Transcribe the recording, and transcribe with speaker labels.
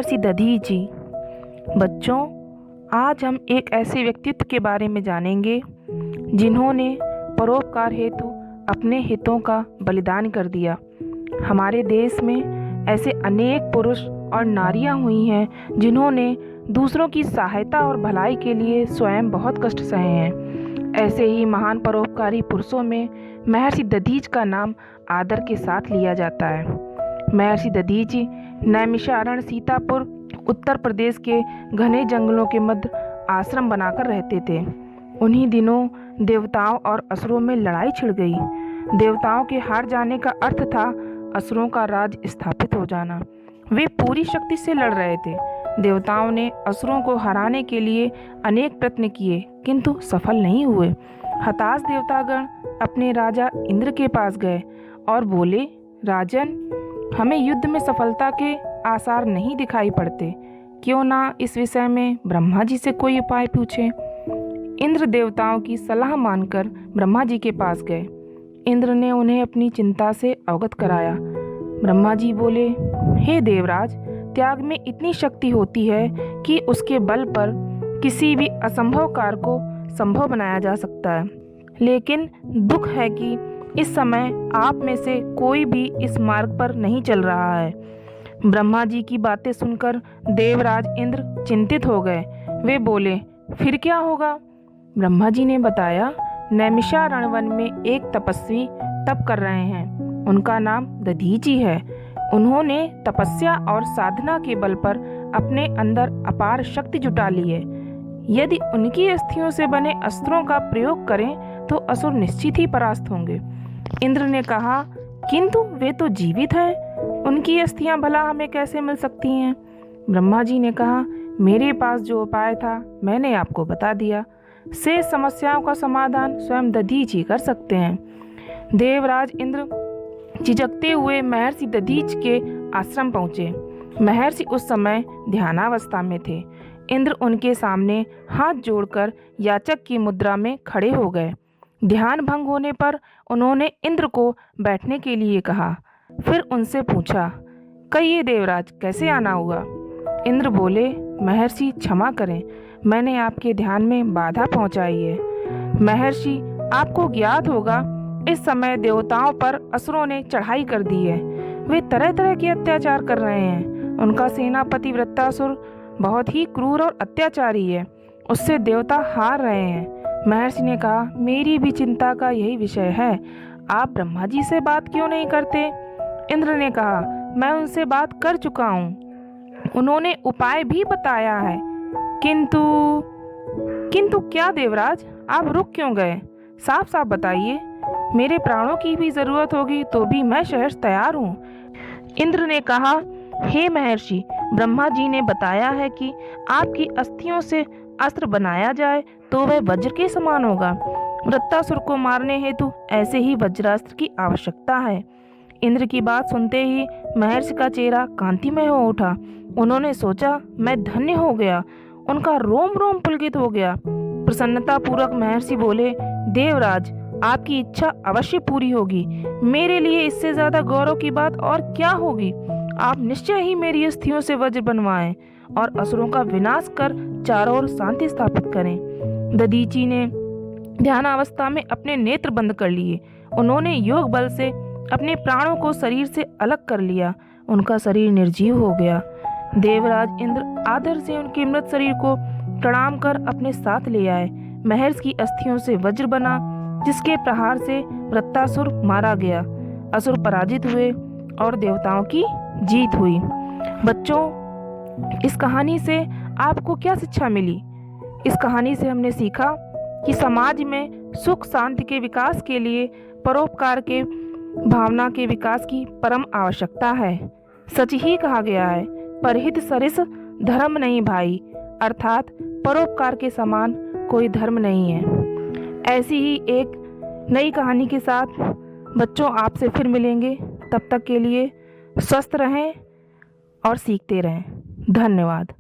Speaker 1: महर्षि दधीचि। बच्चों, आज हम एक ऐसे व्यक्तित्व के बारे में जानेंगे जिन्होंने परोपकार हेतु अपने हितों का बलिदान कर दिया। हमारे देश में ऐसे अनेक पुरुष और नारियां हुई हैं जिन्होंने दूसरों की सहायता और भलाई के लिए स्वयं बहुत कष्ट सहे हैं। ऐसे ही महान परोपकारी पुरुषों में महर्षि दधीच का नाम आदर के साथ लिया जाता है। महर्षि दधीचि नैमिषारण्य सीतापुर उत्तर प्रदेश के घने जंगलों के मध्य आश्रम बनाकर रहते थे। उन्हीं दिनों देवताओं और असुरों में लड़ाई छिड़ गई। देवताओं के हार जाने का अर्थ था असुरों का राज स्थापित हो जाना। वे पूरी शक्ति से लड़ रहे थे। देवताओं ने असुरों को हराने के लिए अनेक प्रयत्न किए किंतु सफल नहीं हुए। हताश देवतागण अपने राजा इंद्र के पास गए और बोले, राजन, हमें युद्ध में सफलता के आसार नहीं दिखाई पड़ते। क्यों ना इस विषय में ब्रह्मा जी से कोई उपाय पूछें। इंद्र देवताओं की सलाह मानकर ब्रह्मा जी के पास गए। इंद्र ने उन्हें अपनी चिंता से अवगत कराया। ब्रह्मा जी बोले, हे देवराज, त्याग में इतनी शक्ति होती है कि उसके बल पर किसी भी असंभव कार्य को संभव बनाया जा सकता है। लेकिन दुख है कि इस समय आप में से कोई भी इस मार्ग पर नहीं चल रहा है। ब्रह्मा जी की बातें सुनकर देवराज इंद्र चिंतित हो गए। वे बोले, फिर क्या होगा? ब्रह्मा जी ने बताया, नैमिषारण्य वन में एक तपस्वी तप कर रहे हैं। उनका नाम दधीचि है। उन्होंने तपस्या और साधना के बल पर अपने अंदर अपार शक्ति जुटा ली है। यदि उनकी अस्थियों से बने अस्त्रों का प्रयोग करें तो असुर निश्चित ही परास्त होंगे। इंद्र ने कहा, किंतु वे तो जीवित हैं, उनकी अस्थियां भला हमें कैसे मिल सकती हैं? ब्रह्मा जी ने कहा, मेरे पास जो उपाय था मैंने आपको बता दिया। से समस्याओं का समाधान स्वयं दधीचि कर सकते हैं। देवराज इंद्र झिझकते हुए महर्षि दधीच के आश्रम पहुँचे। महर्षि उस समय ध्यानावस्था में थे। इंद्र उनके सामने हाथ जोड़कर याचक की मुद्रा में खड़े हो गए। ध्यान भंग होने पर उन्होंने इंद्र को बैठने के लिए कहा। फिर उनसे पूछा, कहिए देवराज, कैसे आना हुआ? इंद्र बोले, महर्षि क्षमा करें, मैंने आपके ध्यान में बाधा पहुंचाई है। महर्षि, आपको ज्ञात होगा इस समय देवताओं पर असुरों ने चढ़ाई कर दी है। वे तरह तरह के अत्याचार कर रहे हैं। उनका सेनापति वृत्तासुर बहुत ही क्रूर और अत्याचारी है। उससे देवता हार रहे हैं। महर्षि ने कहा, मेरी भी चिंता का यही विषय है। आप ब्रह्मा जी से बात क्यों नहीं करते? इंद्र ने कहा, मैं उनसे बात कर चुका हूँ। उन्होंने उपाय भी बताया है। किंतु क्या देवराज, आप रुक क्यों गए? साफ साफ बताइए। मेरे प्राणों की भी जरूरत होगी तो भी मैं सहर्ष तैयार हूँ। इंद्र ने कहा, हे महर्षि, ब्रह्मा जी ने बताया है कि आपकी अस्थियों से अस्त्र बनाया जाए तो वह वज्र के समान होगा। वृत्तासुर को मारने हेतु ऐसे ही वज्रास्त्र की आवश्यकता है। इंद्र की बात सुनते ही महर्षि का चेहरा कांतिमय हो उठा। उन्होंने सोचा, मैं धन्य हो गया। उनका रोम रोम पुलकित हो गया। प्रसन्नता पूर्वक महर्षि बोले, देवराज, आपकी इच्छा अवश्य पूरी होगी। मेरे लिए इससे ज्यादा गौरव की बात और क्या होगी? आप निश्चय ही मेरी अस्थियों से वज्र बनवाएं और असुरों का विनाश कर चारों ओर शांति स्थापित करें। दधीचि ने ध्यानावस्था में अपने नेत्र बंद कर लिए। उन्होंने योग बल से अपने प्राणों को शरीर से अलग कर लिया। उनका शरीर निर्जीव हो गया। देवराज इंद्र आदर से उनके मृत शरीर को प्रणाम कर अपने साथ ले आए। महर्षि की अस्थियों से वज्र बना, जिसके प्रहार से वृत्तासुर मारा गया। असुर पराजित हुए और देवताओं की जीत हुई। बच्चों, इस कहानी से आपको क्या शिक्षा मिली? इस कहानी से हमने सीखा कि समाज में सुख शांति के विकास के लिए परोपकार के भावना के विकास की परम आवश्यकता है। सच ही कहा गया है, परहित सरिस धर्म नहीं भाई, अर्थात परोपकार के समान कोई धर्म नहीं है। ऐसी ही एक नई कहानी के साथ बच्चों आपसे फिर मिलेंगे। तब तक के लिए स्वस्थ रहें और सीखते रहें। धन्यवाद।